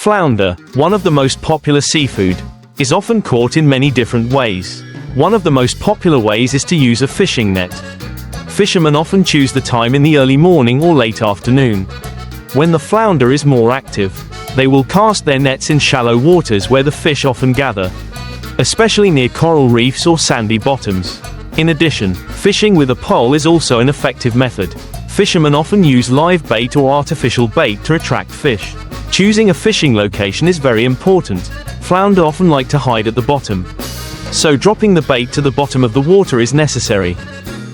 Flounder, one of the most popular seafood, is often caught in many different ways. One of the most popular ways is to use a fishing net. Fishermen often choose the time in the early morning or late afternoon. When the flounder is more active, they will cast their nets in shallow waters where the fish often gather, especially near coral reefs or sandy bottoms. In addition, fishing with a pole is also an effective method. Fishermen often use live bait or artificial bait to attract fish. Choosing a fishing location is very important. Flounder often like to hide at the bottom, so dropping the bait to the bottom of the water is necessary.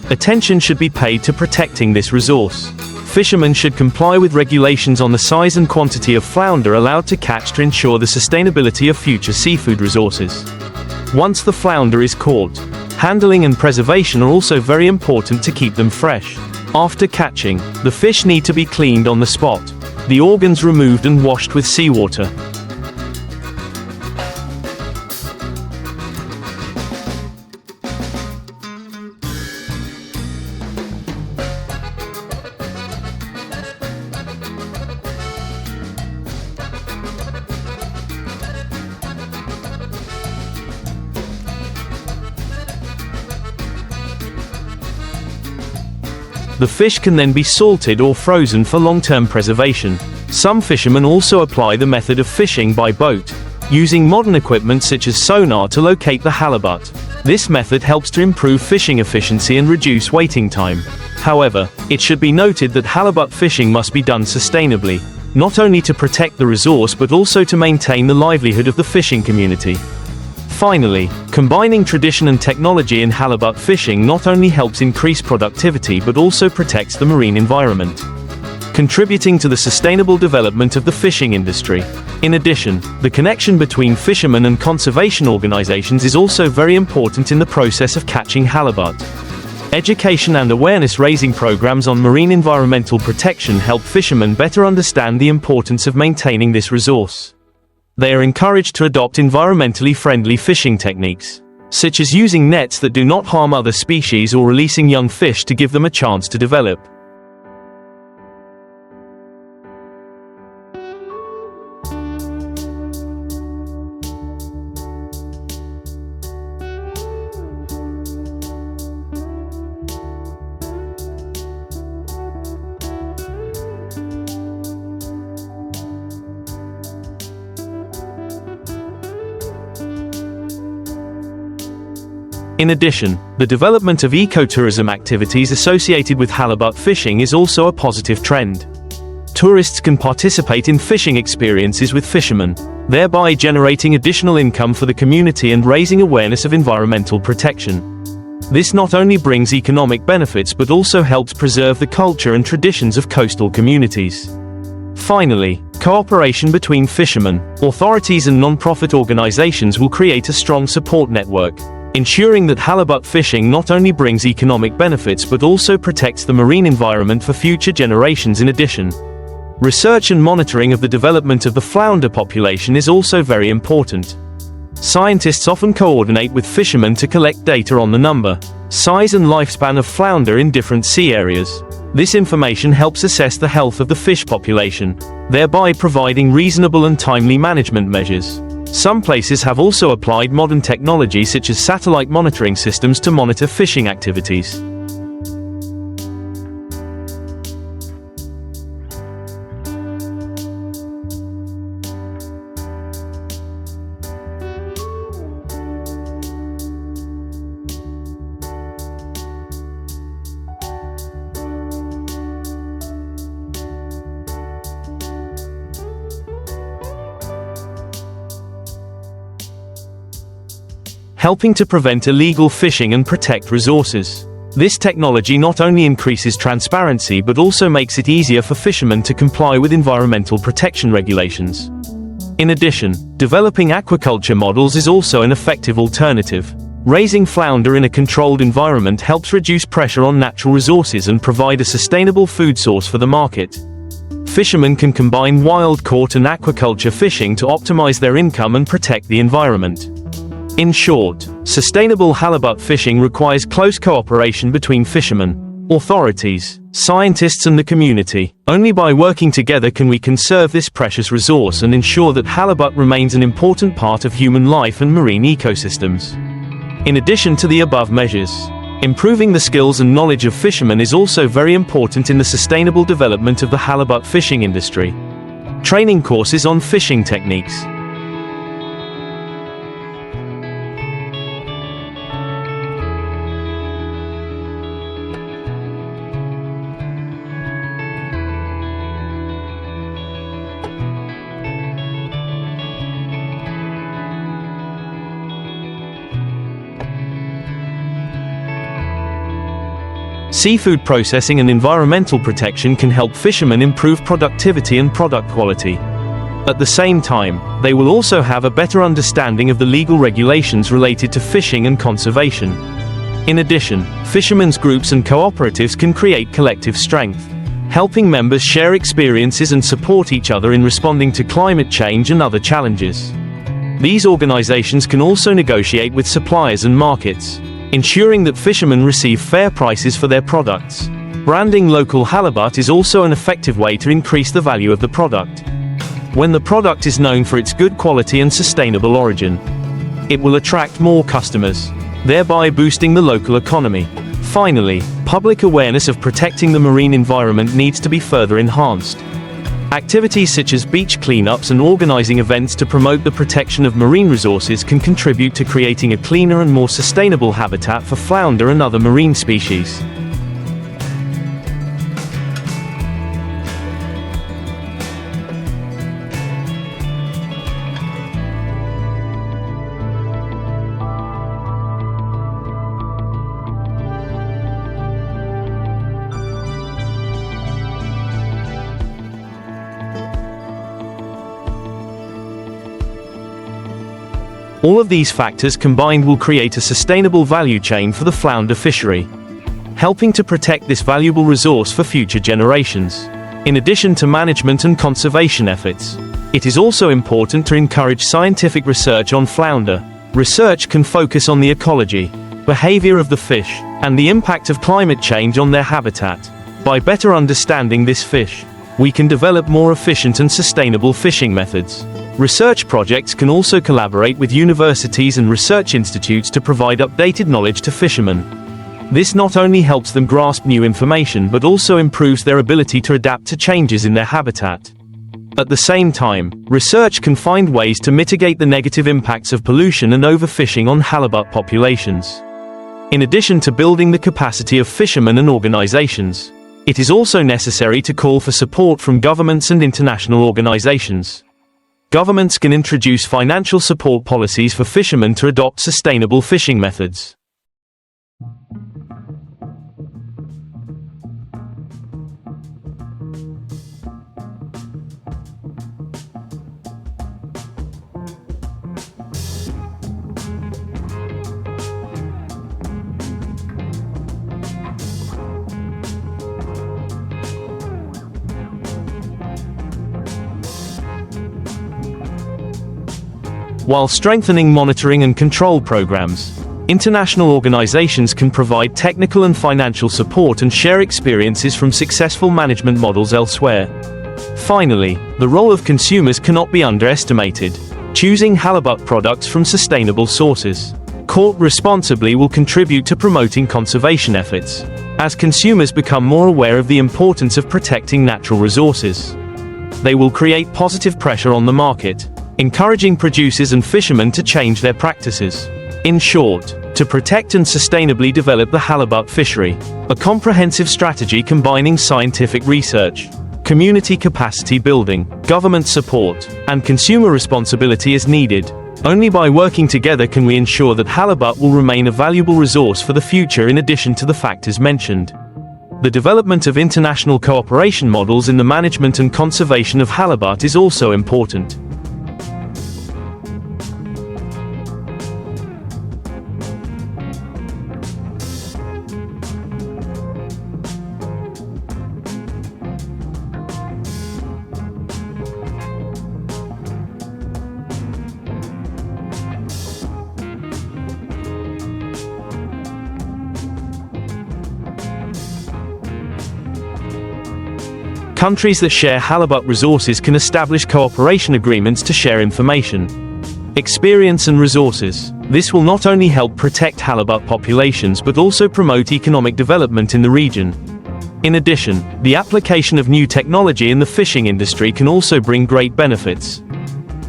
Attention should be paid to protecting this resource. Fishermen should comply with regulations on the size and quantity of flounder allowed to catch to ensure the sustainability of future seafood resources. Once the flounder is caught, handling and preservation are also very important to keep them fresh. After catching, the fish need to be cleaned on the spot, the organs removed and washed with seawater. The fish can then be salted or frozen for long-term preservation. Some fishermen also apply the method of fishing by boat, using modern equipment such as sonar to locate the halibut. This method helps to improve fishing efficiency and reduce waiting time. However, it should be noted that halibut fishing must be done sustainably, not only to protect the resource but also to maintain the livelihood of the fishing community. Finally, combining tradition and technology in halibut fishing not only helps increase productivity but also protects the marine environment, contributing to the sustainable development of the fishing industry. In addition, the connection between fishermen and conservation organizations is also very important in the process of catching halibut. Education and awareness-raising programs on marine environmental protection help fishermen better understand the importance of maintaining this resource. They are encouraged to adopt environmentally friendly fishing techniques, such as using nets that do not harm other species or releasing young fish to give them a chance to develop. In addition, the development of ecotourism activities associated with halibut fishing is also a positive trend. Tourists can participate in fishing experiences with fishermen, thereby generating additional income for the community and raising awareness of environmental protection. This not only brings economic benefits but also helps preserve the culture and traditions of coastal communities. Finally, cooperation between fishermen, authorities and non-profit organizations will create a strong support network, ensuring that halibut fishing not only brings economic benefits but also protects the marine environment for future generations. In addition, research and monitoring of the development of the flounder population is also very important. Scientists often coordinate with fishermen to collect data on the number, size and lifespan of flounder in different sea areas. This information helps assess the health of the fish population, thereby providing reasonable and timely management measures. Some places have also applied modern technology such as satellite monitoring systems to monitor fishing activities. Helping to prevent illegal fishing and protect resources. This technology not only increases transparency but also makes it easier for fishermen to comply with environmental protection regulations. In addition, developing aquaculture models is also an effective alternative. Raising flounder in a controlled environment helps reduce pressure on natural resources and provide a sustainable food source for the market. Fishermen can combine wild-caught and aquaculture fishing to optimize their income and protect the environment. In short, sustainable halibut fishing requires close cooperation between fishermen, authorities, scientists and the community. Only by working together can we conserve this precious resource and ensure that halibut remains an important part of human life and marine ecosystems. In addition to the above measures, improving the skills and knowledge of fishermen is also very important in the sustainable development of the halibut fishing industry. Training courses on fishing techniques. Seafood processing and environmental protection can help fishermen improve productivity and product quality. At the same time, they will also have a better understanding of the legal regulations related to fishing and conservation. In addition, fishermen's groups and cooperatives can create collective strength, helping members share experiences and support each other in responding to climate change and other challenges. These organizations can also negotiate with suppliers and markets, ensuring that fishermen receive fair prices for their products. Branding local halibut is also an effective way to increase the value of the product. When the product is known for its good quality and sustainable origin, it will attract more customers, thereby boosting the local economy. Finally, public awareness of protecting the marine environment needs to be further enhanced. Activities such as beach cleanups and organizing events to promote the protection of marine resources can contribute to creating a cleaner and more sustainable habitat for flounder and other marine species. All of these factors combined will create a sustainable value chain for the flounder fishery, helping to protect this valuable resource for future generations. In addition to management and conservation efforts, it is also important to encourage scientific research on flounder. Research can focus on the ecology, behavior of the fish, and the impact of climate change on their habitat. By better understanding this fish, we can develop more efficient and sustainable fishing methods. Research projects can also collaborate with universities and research institutes to provide updated knowledge to fishermen. This not only helps them grasp new information but also improves their ability to adapt to changes in their habitat. At the same time, research can find ways to mitigate the negative impacts of pollution and overfishing on halibut populations. In addition to building the capacity of fishermen and organizations, it is also necessary to call for support from governments and international organizations. Governments can introduce financial support policies for fishermen to adopt sustainable fishing methods. While strengthening monitoring and control programs, international organizations can provide technical and financial support and share experiences from successful management models elsewhere. Finally, the role of consumers cannot be underestimated. Choosing halibut products from sustainable sources, caught responsibly, will contribute to promoting conservation efforts, as consumers become more aware of the importance of protecting natural resources. They will create positive pressure on the market, encouraging producers and fishermen to change their practices. In short, to protect and sustainably develop the halibut fishery, a comprehensive strategy combining scientific research, community capacity building, government support, and consumer responsibility is needed. Only by working together can we ensure that halibut will remain a valuable resource for the future. In addition to the factors mentioned, the development of international cooperation models in the management and conservation of halibut is also important. Countries that share halibut resources can establish cooperation agreements to share information, experience and resources. This will not only help protect halibut populations but also promote economic development in the region. In addition, the application of new technology in the fishing industry can also bring great benefits.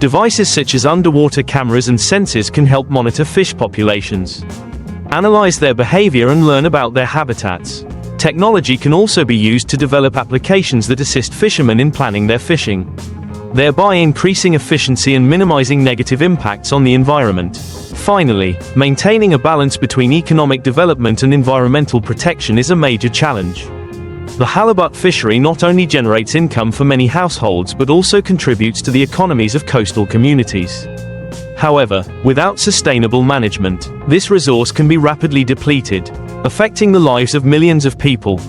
Devices such as underwater cameras and sensors can help monitor fish populations, analyze their behavior and learn about their habitats. Technology can also be used to develop applications that assist fishermen in planning their fishing, thereby increasing efficiency and minimizing negative impacts on the environment. Finally, maintaining a balance between economic development and environmental protection is a major challenge. The halibut fishery not only generates income for many households but also contributes to the economies of coastal communities. However, without sustainable management, this resource can be rapidly depleted, affecting the lives of millions of people.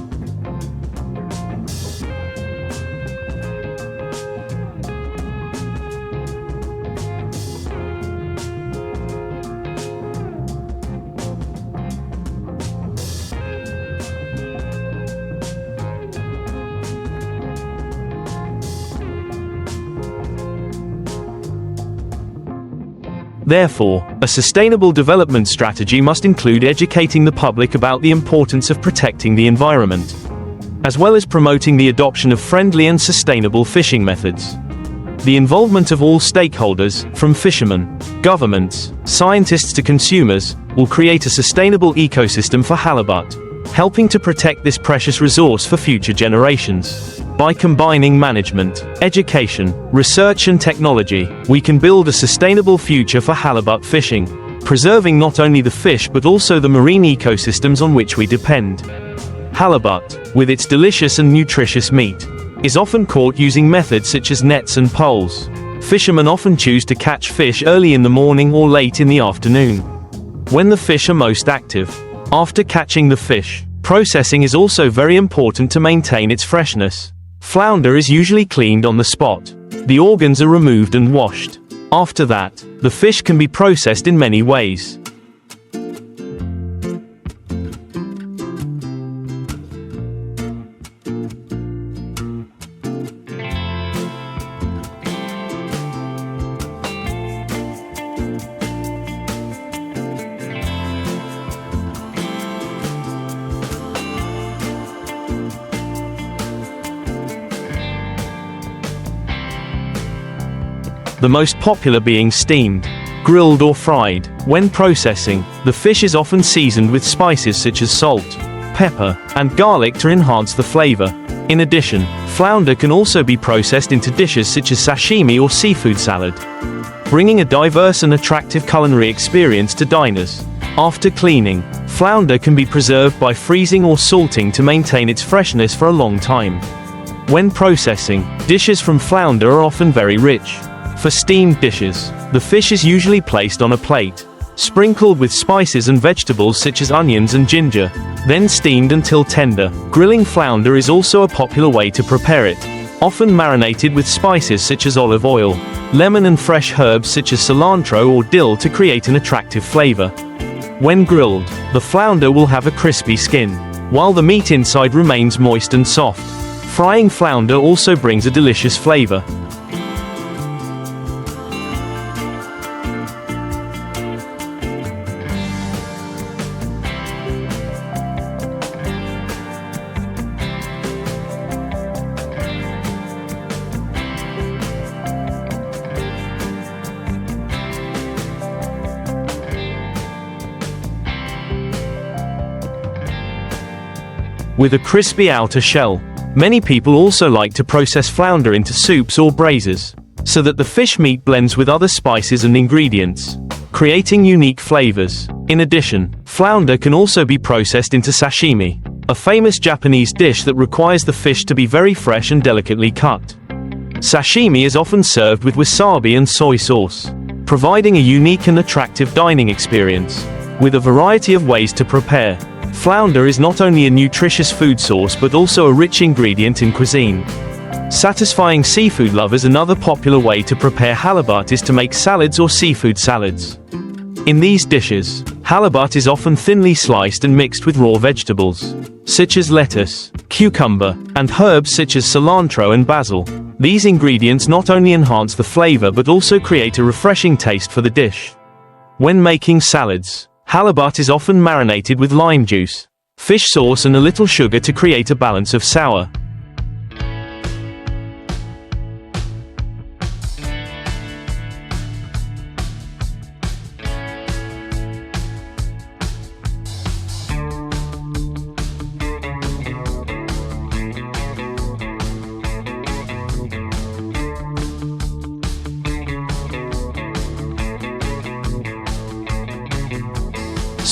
Therefore, a sustainable development strategy must include educating the public about the importance of protecting the environment, as well as promoting the adoption of friendly and sustainable fishing methods. The involvement of all stakeholders, from fishermen, governments, scientists to consumers, will create a sustainable ecosystem for halibut, helping to protect this precious resource for future generations. By combining management, education, research and technology, we can build a sustainable future for halibut fishing, preserving not only the fish but also the marine ecosystems on which we depend. Halibut, with its delicious and nutritious meat, is often caught using methods such as nets and poles. Fishermen often choose to catch fish early in the morning or late in the afternoon, when the fish are most active. After catching the fish, processing is also very important to maintain its freshness. Flounder is usually cleaned on the spot. The organs are removed and washed. After that, the fish can be processed in many ways. The most popular being steamed, grilled or fried. When processing, the fish is often seasoned with spices such as salt, pepper, and garlic to enhance the flavor. In addition, flounder can also be processed into dishes such as sashimi or seafood salad, bringing a diverse and attractive culinary experience to diners. After cleaning, flounder can be preserved by freezing or salting to maintain its freshness for a long time. When processing, dishes from flounder are often very rich. For steamed dishes, the fish is usually placed on a plate, sprinkled with spices and vegetables such as onions and ginger, then steamed until tender. Grilling flounder is also a popular way to prepare it, often marinated with spices such as olive oil, lemon and fresh herbs such as cilantro or dill to create an attractive flavor. When grilled, the flounder will have a crispy skin, while the meat inside remains moist and soft. Frying flounder also brings a delicious flavor. With a crispy outer shell, many people also like to process flounder into soups or braisers, so that the fish meat blends with other spices and ingredients, creating unique flavors. In addition, flounder can also be processed into sashimi, a famous Japanese dish that requires the fish to be very fresh and delicately cut. Sashimi is often served with wasabi and soy sauce, providing a unique and attractive dining experience. With a variety of ways to prepare, flounder is not only a nutritious food source but also a rich ingredient in cuisine. Satisfying seafood lovers, another popular way to prepare halibut is to make salads or seafood salads. In these dishes, Halibut is often thinly sliced and mixed with raw vegetables, such as lettuce, cucumber, and herbs such as cilantro and basil. These ingredients not only enhance the flavor but also create a refreshing taste for the dish. When making salads, halibut is often marinated with lime juice, fish sauce and a little sugar to create a balance of sour.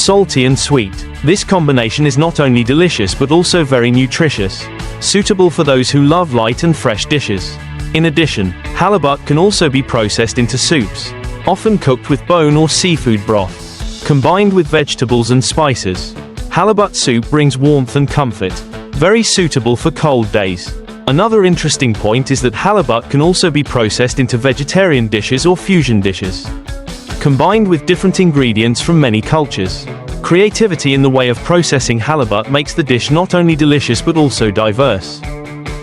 Salty and sweet. This combination is not only delicious but also very nutritious, suitable for those who love light and fresh dishes. In addition, halibut can also be processed into soups, often cooked with bone or seafood broth. Combined with vegetables and spices, halibut soup brings warmth and comfort, very suitable for cold days. Another interesting point is that halibut can also be processed into vegetarian dishes or fusion dishes, combined with different ingredients from many cultures. Creativity in the way of processing halibut makes the dish not only delicious but also diverse,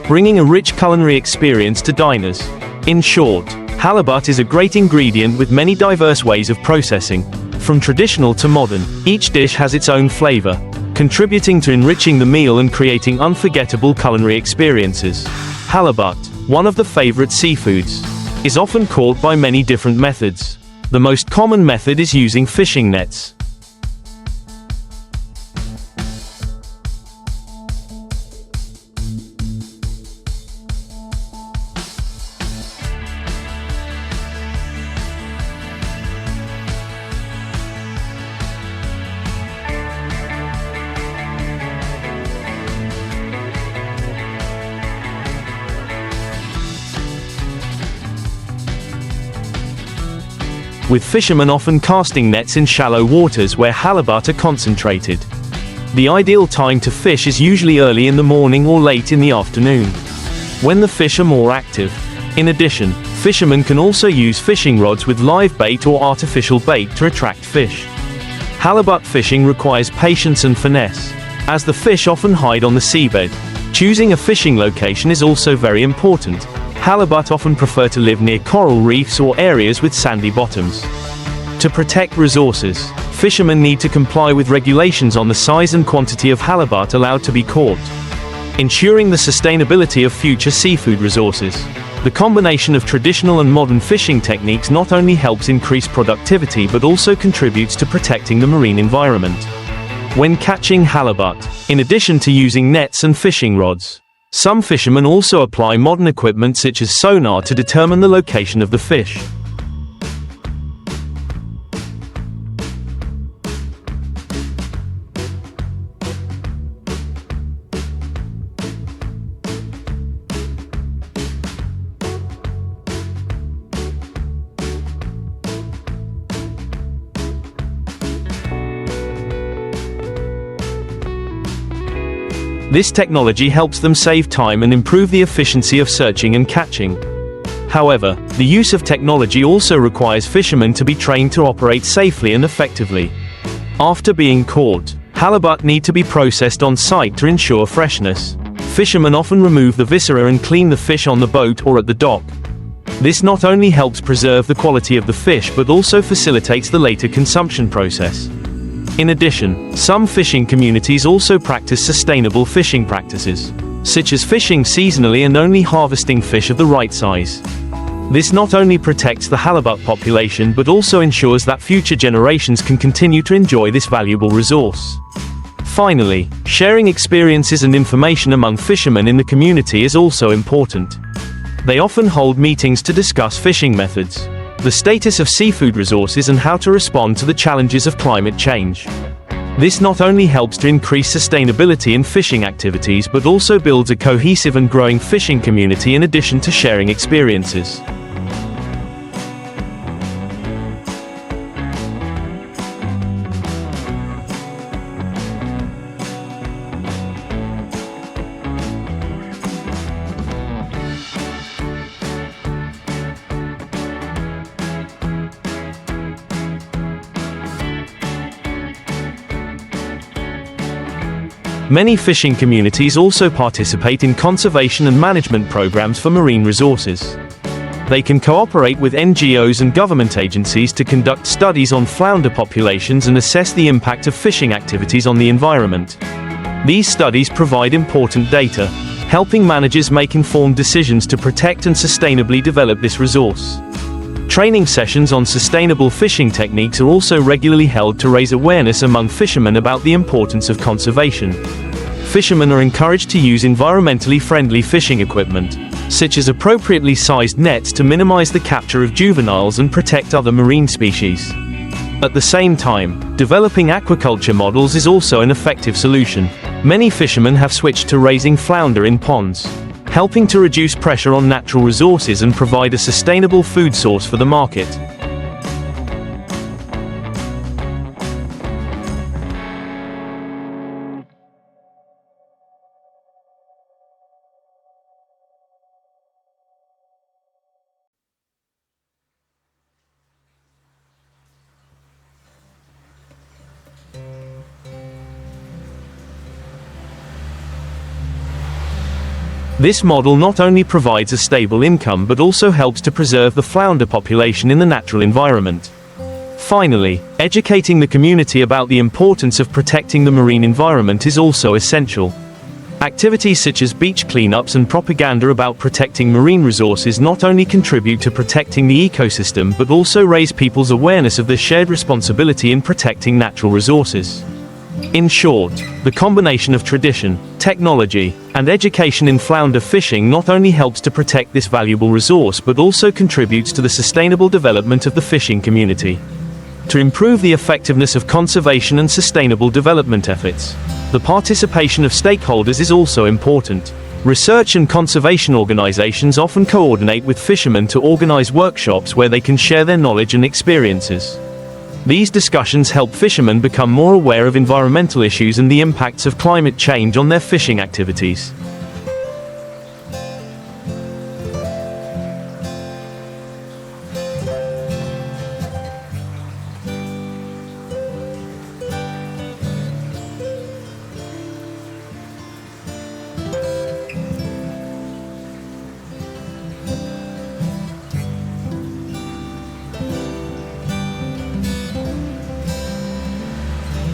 bringing a rich culinary experience to diners. In short, halibut is a great ingredient with many diverse ways of processing, from traditional to modern. Each dish has its own flavor, contributing to enriching the meal and creating unforgettable culinary experiences. Halibut, one of the favorite seafoods, is often caught by many different methods. The most common method is using fishing nets. With fishermen often casting nets in shallow waters where halibut are concentrated. The ideal time to fish is usually early in the morning or late in the afternoon, when the fish are more active. In addition, fishermen can also use fishing rods with live bait or artificial bait to attract fish. Halibut fishing requires patience and finesse, as the fish often hide on the seabed. Choosing a fishing location is also very important. Halibut often prefer to live near coral reefs or areas with sandy bottoms. To protect resources, fishermen need to comply with regulations on the size and quantity of halibut allowed to be caught, ensuring the sustainability of future seafood resources. The combination of traditional and modern fishing techniques not only helps increase productivity but also contributes to protecting the marine environment. When catching halibut, in addition to using nets and fishing rods, some fishermen also apply modern equipment such as sonar to determine the location of the fish. This technology helps them save time and improve the efficiency of searching and catching. However, the use of technology also requires fishermen to be trained to operate safely and effectively. After being caught, halibut need to be processed on site to ensure freshness. Fishermen often remove the viscera and clean the fish on the boat or at the dock. This not only helps preserve the quality of the fish but also facilitates the later consumption process. In addition, some fishing communities also practice sustainable fishing practices, such as fishing seasonally and only harvesting fish of the right size. This not only protects the halibut population but also ensures that future generations can continue to enjoy this valuable resource. Finally, sharing experiences and information among fishermen in the community is also important. They often hold meetings to discuss fishing methods, the status of seafood resources and how to respond to the challenges of climate change. This not only helps to increase sustainability in fishing activities but also builds a cohesive and growing fishing community in addition to sharing experiences. Many fishing communities also participate in conservation and management programs for marine resources. They can cooperate with NGOs and government agencies to conduct studies on flounder populations and assess the impact of fishing activities on the environment. These studies provide important data, helping managers make informed decisions to protect and sustainably develop this resource. Training sessions on sustainable fishing techniques are also regularly held to raise awareness among fishermen about the importance of conservation. Fishermen are encouraged to use environmentally friendly fishing equipment, such as appropriately sized nets to minimize the capture of juveniles and protect other marine species. At the same time, developing aquaculture models is also an effective solution. Many fishermen have switched to raising flounder in ponds, helping to reduce pressure on natural resources and provide a sustainable food source for the market. This model not only provides a stable income but also helps to preserve the flounder population in the natural environment. Finally, educating the community about the importance of protecting the marine environment is also essential. Activities such as beach cleanups and propaganda about protecting marine resources not only contribute to protecting the ecosystem but also raise people's awareness of their shared responsibility in protecting natural resources. In short, the combination of tradition, technology, and education in flounder fishing not only helps to protect this valuable resource but also contributes to the sustainable development of the fishing community. To improve the effectiveness of conservation and sustainable development efforts, the participation of stakeholders is also important. Research and conservation organizations often coordinate with fishermen to organize workshops where they can share their knowledge and experiences. These discussions help fishermen become more aware of environmental issues and the impacts of climate change on their fishing activities.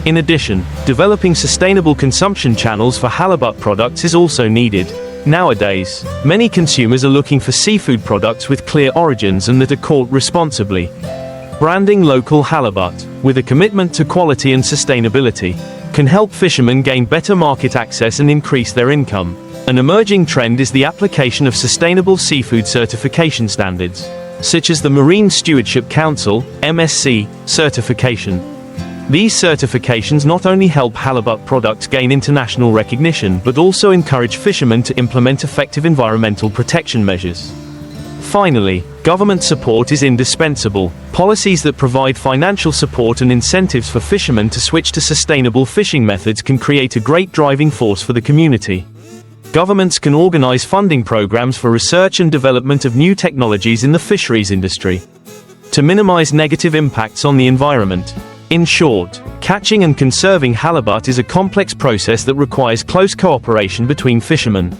In addition, developing sustainable consumption channels for halibut products is also needed. Nowadays, many consumers are looking for seafood products with clear origins and that are caught responsibly. Branding local halibut, with a commitment to quality and sustainability, can help fishermen gain better market access and increase their income. An emerging trend is the application of sustainable seafood certification standards, such as the Marine Stewardship Council (MSC) certification. These certifications not only help halibut products gain international recognition but also encourage fishermen to implement effective environmental protection measures. Finally, government support is indispensable. Policies that provide financial support and incentives for fishermen to switch to sustainable fishing methods can create a great driving force for the community. Governments can organize funding programs for research and development of new technologies in the fisheries industry to minimize negative impacts on the environment. In short, catching and conserving halibut is a complex process that requires close cooperation between fishermen.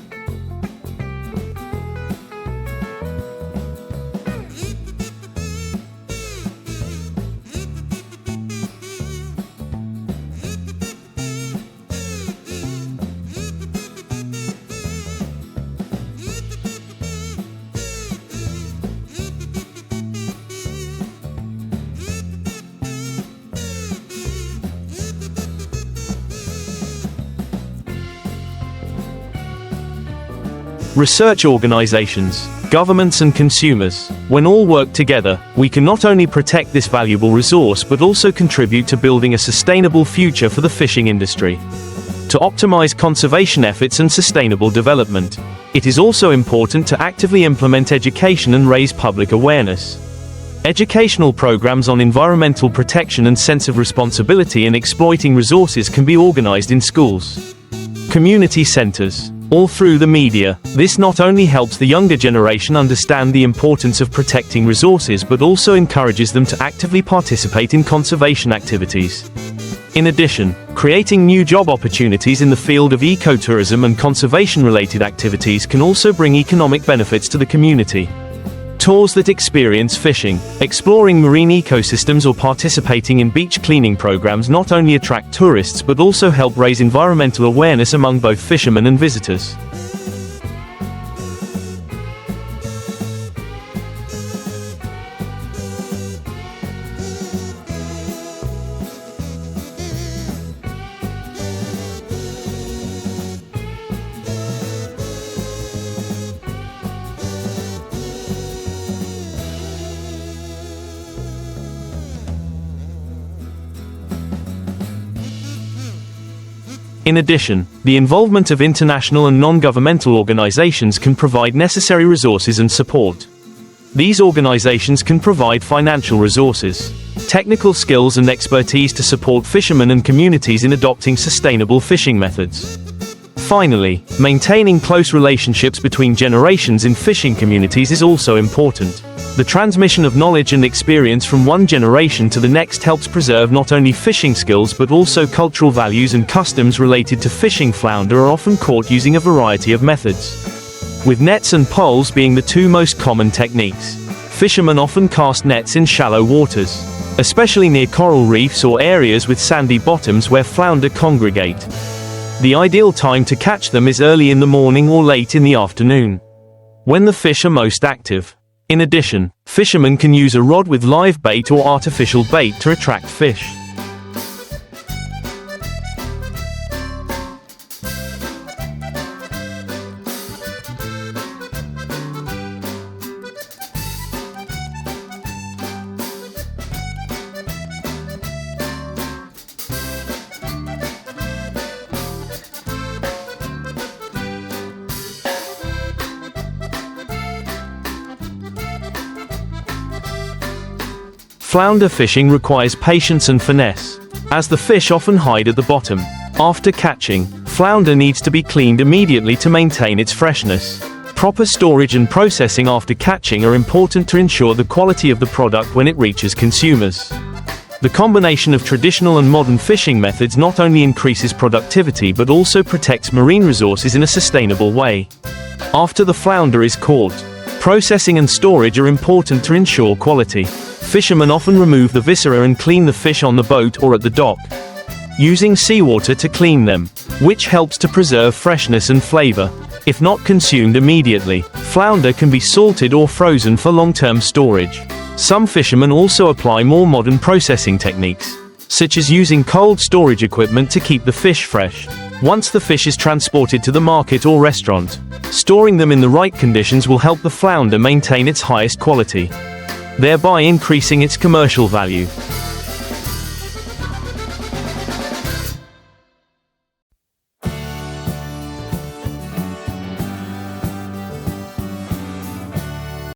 Research organizations, governments and consumers, when all work together, we can not only protect this valuable resource but also contribute to building a sustainable future for the fishing industry. To optimize conservation efforts and sustainable development, it is also important to actively implement education and raise public awareness. Educational programs on environmental protection and sense of responsibility in exploiting resources can be organized in schools, community centers, all through the media. This not only helps the younger generation understand the importance of protecting resources but also encourages them to actively participate in conservation activities. In addition, creating new job opportunities in the field of ecotourism and conservation-related activities can also bring economic benefits to the community. Tours that experience fishing, exploring marine ecosystems or participating in beach cleaning programs not only attract tourists but also help raise environmental awareness among both fishermen and visitors. In addition, the involvement of international and non-governmental organizations can provide necessary resources and support. These organizations can provide financial resources, technical skills and expertise to support fishermen and communities in adopting sustainable fishing methods. Finally, maintaining close relationships between generations in fishing communities is also important. The transmission of knowledge and experience from one generation to the next helps preserve not only fishing skills but also cultural values and customs related to fishing. Flounder are often caught using a variety of methods, with nets and poles being the two most common techniques. Fishermen often cast nets in shallow waters, especially near coral reefs or areas with sandy bottoms where flounder congregate. The ideal time to catch them is early in the morning or late in the afternoon, when the fish are most active. In addition, fishermen can use a rod with live bait or artificial bait to attract fish. Flounder fishing requires patience and finesse, as the fish often hide at the bottom. After catching, flounder needs to be cleaned immediately to maintain its freshness. Proper storage and processing after catching are important to ensure the quality of the product when it reaches consumers. The combination of traditional and modern fishing methods not only increases productivity but also protects marine resources in a sustainable way. After the flounder is caught, processing and storage are important to ensure quality. Fishermen often remove the viscera and clean the fish on the boat or at the dock, using seawater to clean them, which helps to preserve freshness and flavor. If not consumed immediately, flounder can be salted or frozen for long-term storage. Some fishermen also apply more modern processing techniques, such as using cold storage equipment to keep the fish fresh. Once the fish is transported to the market or restaurant, storing them in the right conditions will help the flounder maintain its highest quality, thereby increasing its commercial value.